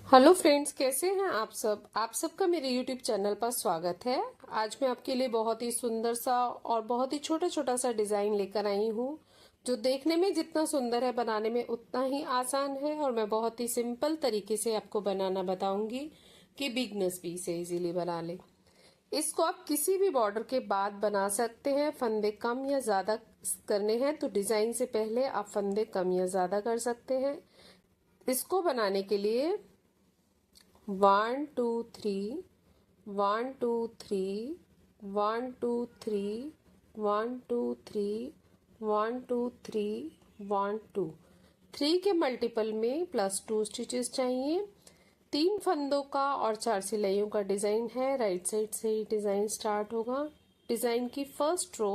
Hello friends, कैसे हैं आप सबका मेरे यूट्यूब चैनल पर स्वागत है। आज मैं आपके लिए बहुत ही सुंदर सा और बहुत ही छोटा छोटा सा डिज़ाइन लेकर आई हूँ, जो देखने में जितना सुंदर है बनाने में उतना ही आसान है। और मैं बहुत ही सिंपल तरीके से आपको बनाना बताऊंगी कि बिगनर्स भी इसे इजीली बना ले। इसको आप किसी भी बॉर्डर के बाद बना सकते हैं। फंदे कम या ज़्यादा करने हैं तो डिज़ाइन से पहले आप फंदे कम या ज़्यादा कर सकते हैं। इसको बनाने के लिए 1 2 3 1 2 3 1 2 3 1 2 3 1 2 3 1 2 3 के मल्टीपल में +2 स्टिचेस चाहिए। 3 फंदों का और 4 सिलाइयों का डिज़ाइन है। राइट साइड से ही डिज़ाइन स्टार्ट होगा। डिज़ाइन की फर्स्ट रो,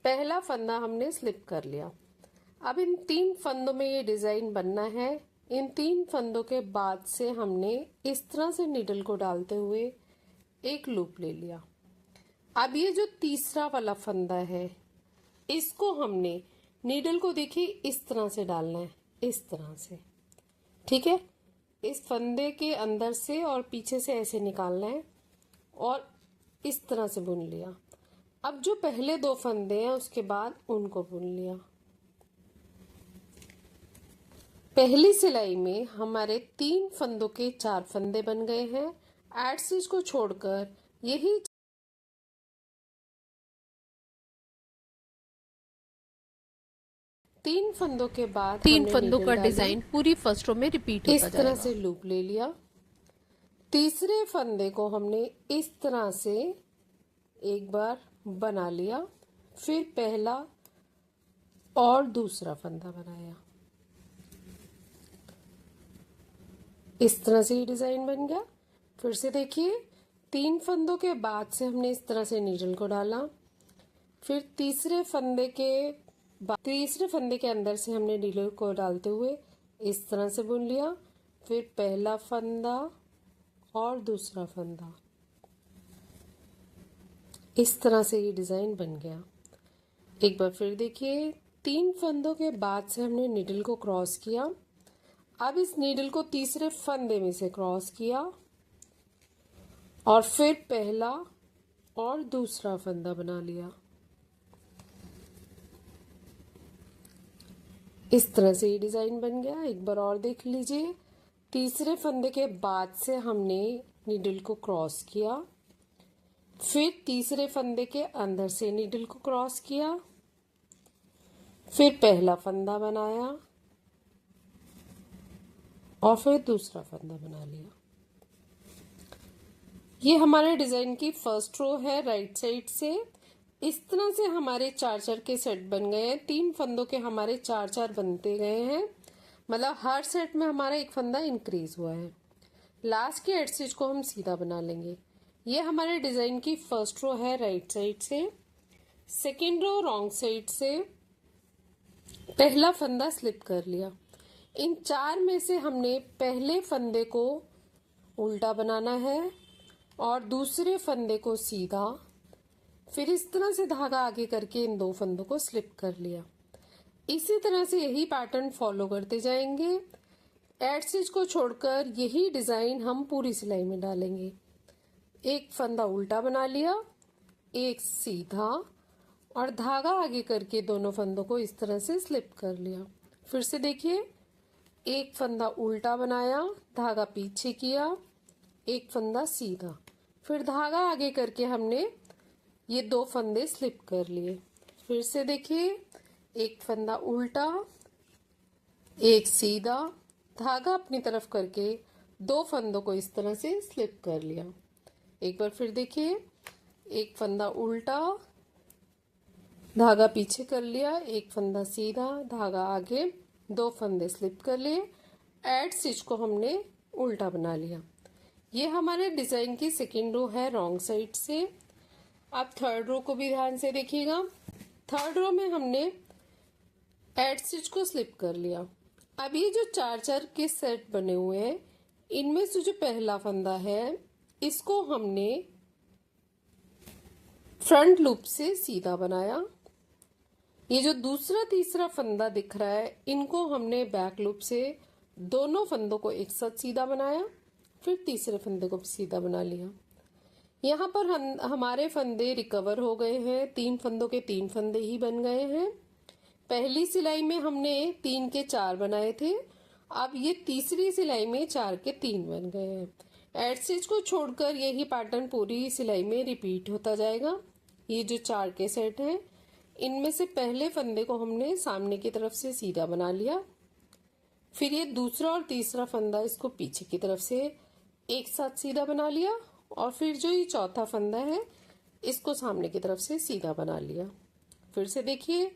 पहला फंदा हमने स्लिप कर लिया। अब इन 3 फंदों में ये डिज़ाइन बनना है। इन 3 फंदों के बाद से हमने इस तरह से नीडल को डालते हुए एक लूप ले लिया। अब ये जो तीसरा वाला फंदा है, इसको हमने नीडल को देखिए इस तरह से डालना है, इस तरह से, ठीक है। इस फंदे के अंदर से और पीछे से ऐसे निकालना है और इस तरह से बुन लिया। अब जो पहले 2 फंदे हैं उसके बाद उनको बुन लिया। पहली सिलाई में हमारे 3 फंदों के 4 फंदे बन गए हैं। एड स्टिच को छोड़कर यही 3 फंदों के बाद 3 हमने फंदों नीडल का डाली, डिजाइन पूरी फर्स्ट रो में रिपीट होता इस तरह जाएगा। से लूप ले लिया। तीसरे फंदे को हमने इस तरह से एक बार बना लिया, फिर पहला और दूसरा फंदा बनाया। इस तरह से ये डिजाइन बन गया। फिर से देखिए, 3 फंदों के बाद से हमने इस तरह से नीडल को डाला, फिर तीसरे फंदे के अंदर से हमने नीडल को डालते हुए इस तरह से बुन लिया, फिर पहला फंदा और दूसरा फंदा। इस तरह से ये डिजाइन बन गया। एक बार फिर देखिए, 3 फंदों के बाद से हमने नीडल को क्रॉस किया। अब इस नीडल को तीसरे फंदे में से क्रॉस किया और फिर पहला और दूसरा फंदा बना लिया। इस तरह से ये डिजाइन बन गया। एक बार और देख लीजिए, तीसरे फंदे के बाद से हमने नीडल को क्रॉस किया, फिर तीसरे फंदे के अंदर से नीडल को क्रॉस किया, फिर पहला फंदा बनाया और फिर दूसरा फंदा बना लिया। ये हमारे डिजाइन की फर्स्ट रो है राइट साइड से। इस तरह से हमारे 4-4 के सेट बन गए हैं। 3 फंदों के हमारे 4-4 बनते गए हैं, मतलब हर सेट में हमारा एक फंदा इंक्रीज हुआ है। लास्ट के एड स्टिच को हम सीधा बना लेंगे। ये हमारे डिजाइन की फर्स्ट रो है राइट साइड से। सेकेंड रो रॉन्ग साइड से, पहला फंदा स्लिप कर लिया। इन 4 में से हमने पहले फंदे को उल्टा बनाना है और दूसरे फंदे को सीधा, फिर इस तरह से धागा आगे करके इन 2 फंदों को स्लिप कर लिया। इसी तरह से यही पैटर्न फॉलो करते जाएंगे। एड स्टिच को छोड़कर यही डिजाइन हम पूरी सिलाई में डालेंगे। एक फंदा उल्टा बना लिया, एक सीधा, और धागा आगे करके दोनों फंदों को इस तरह से स्लिप कर लिया। फिर से देखिए, एक फंदा उल्टा बनाया, धागा पीछे किया, एक फंदा सीधा, फिर धागा आगे करके हमने ये 2 फंदे स्लिप कर लिए। फिर से देखिए, एक फंदा उल्टा, एक सीधा, धागा अपनी तरफ करके 2 फंदों को इस तरह से स्लिप कर लिया। एक बार फिर देखिए, एक फंदा उल्टा, धागा पीछे कर लिया, एक फंदा सीधा, धागा आगे, 2 फंदे स्लिप कर लिए, एड स्टिच को हमने उल्टा बना लिया। ये हमारे डिजाइन की सेकेंड रो है रॉन्ग साइड से। आप थर्ड रो को भी ध्यान से देखिएगा। थर्ड रो में हमने एड स्टिच को स्लिप कर लिया। अब ये जो 4-4 के सेट बने हुए हैं, इनमें से जो पहला फंदा है, इसको हमने फ्रंट लूप से सीधा बनाया। ये जो दूसरा तीसरा फंदा दिख रहा है, इनको हमने बैक लूप से दोनों फंदों को एक साथ सीधा बनाया, फिर तीसरे फंदे को भी सीधा बना लिया। यहाँ पर हमारे फंदे रिकवर हो गए हैं, 3 फंदों के 3 फंदे ही बन गए हैं। पहली सिलाई में हमने 3 के 4 बनाए थे, अब ये तीसरी सिलाई में 4 के 3 बन गए हैं। एड स्टिच को छोड़कर यही पैटर्न पूरी सिलाई में रिपीट होता जाएगा। ये जो 4 के सेट हैं, इनमें से पहले फंदे को हमने सामने की तरफ से सीधा बना लिया, फिर ये दूसरा और तीसरा फंदा इसको पीछे की तरफ से एक साथ सीधा बना लिया, और फिर जो ये चौथा फंदा है इसको सामने की तरफ से सीधा बना लिया। फिर से देखिए,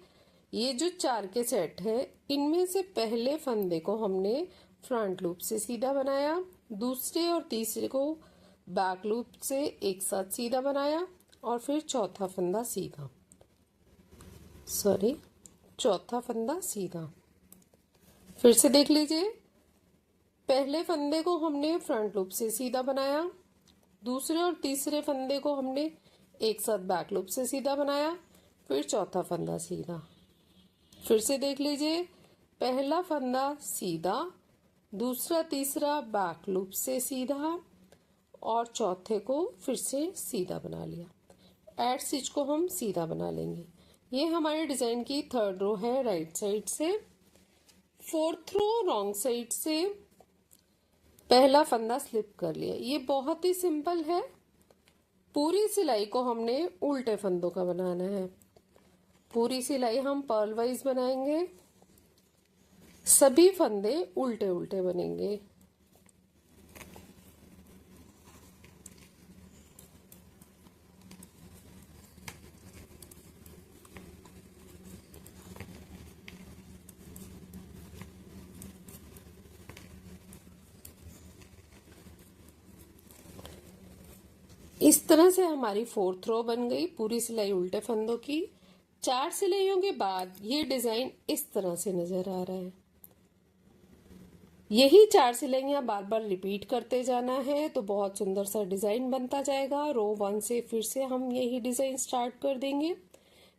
ये जो 4 के सेट है, इनमें से पहले फंदे को हमने फ्रंट लूप से सीधा बनाया, दूसरे और तीसरे को बैक लूप से एक साथ सीधा बनाया, और फिर चौथा फंदा सीधा। फिर से देख लीजिए, पहले फंदे को हमने फ्रंट लूप से सीधा बनाया, दूसरे और तीसरे फंदे को हमने एक साथ बैक लूप से सीधा बनाया, फिर चौथा फंदा सीधा। फिर से देख लीजिए, पहला फंदा सीधा, दूसरा तीसरा बैक लूप से सीधा, और चौथे को फिर से सीधा बना लिया। एड स्टिच को हम सीधा बना लेंगे। ये हमारे डिजाइन की 3rd रो है राइट साइड से। 4th रो रॉन्ग साइड से पहला फंदा स्लिप कर लिया। ये बहुत ही सिंपल है। पूरी सिलाई को हमने उल्टे फंदों का बनाना है। पूरी सिलाई हम पर्ल वाइज बनाएंगे, सभी फंदे उल्टे उल्टे बनेंगे। इस तरह से हमारी 4th रो बन गई, पूरी सिलाई उल्टे फंदों की। 4 सिलाइयों के बाद ये डिजाइन इस तरह से नजर आ रहा है। यही 4 सिलाइयां बार बार रिपीट करते जाना है तो बहुत सुंदर सा डिजाइन बनता जाएगा। रो 1 से फिर से हम यही डिजाइन स्टार्ट कर देंगे।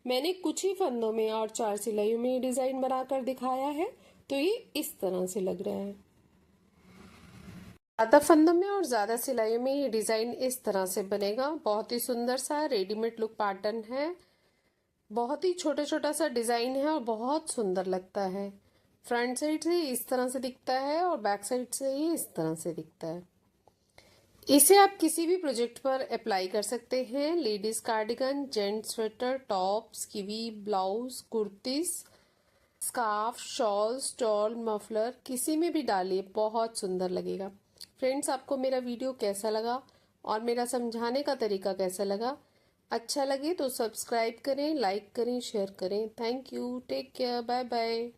मैंने कुछ ही फंदों में और 4 सिलाइयों में डिजाइन बनाकर दिखाया है, तो ये इस तरह से लग रहा है। ज्यादा फंदों में और ज्यादा सिलाइयों में ये डिजाइन इस तरह से बनेगा। बहुत ही सुंदर सा रेडीमेड लुक पैटर्न है, बहुत ही छोटा छोटा सा डिजाइन है और बहुत सुंदर लगता है। फ्रंट साइड से इस तरह से दिखता है और बैक साइड से ही इस तरह से दिखता है। इसे आप किसी भी प्रोजेक्ट पर अप्लाई कर सकते हैं। Ladies cardigan, gents sweater, tops, kiwi, blouse, kurtis, scarf, shawl, stall, muffler, किसी में भी डालिए, बहुत सुंदर लगेगा। फ्रेंड्स, आपको मेरा वीडियो कैसा लगा और मेरा समझाने का तरीका कैसा लगा? अच्छा लगे तो सब्सक्राइब करें, लाइक करें, शेयर करें। Thank you, take care, bye bye.